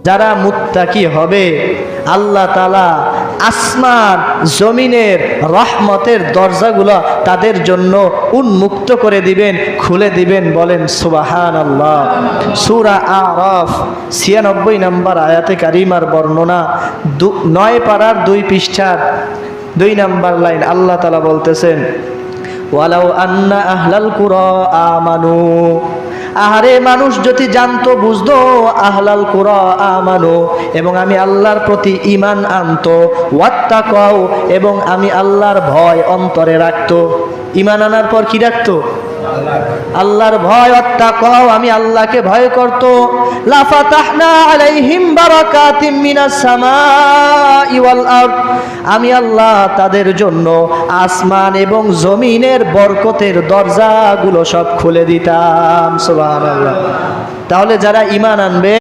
যারা মুত্তাকি হবে আল্লাহ তাআলা আসমান জমিনের রহমতের দরজাগুলো তাদের জন্য উন্মুক্ত করে দিবেন, খুলে দিবেন। বলেন সুবহানাল্লাহ। সূরা আরাফ 96 নম্বর আয়াতে কারিমার বর্ণনা, 9 পারার 2 পৃষ্ঠার 2 নম্বর লাইন। আল্লাহ তাআলা বলতেছেন, ওয়ালাউ আন্না আহলাল কুরা আমানু, আহারে মানুষ যদি জানতো বুঝতো, আহলাল কুরা আমানু, এবং আমি আল্লাহর প্রতি ঈমান আনতো, ওয়াত্তাকাও, এবং আমি আল্লাহর ভয় অন্তরে রাখতো। ঈমান আনার পর কি রাখতো? আল্লাহর ভয়। ওয়াত্তাকাও, আমি আল্লাহকে ভয় করত। লা ফাতাহনা আলাইহিম বারাকাতিম মিনাস সামাই ওয়াল আরদ, আমি আল্লাহ তাদের জন্য আসমান এবং জমিনের বরকতের দরজাগুলো সব খুলে দিতাম। সুবহানাল্লাহ। তাহলে যারা ঈমান আনবে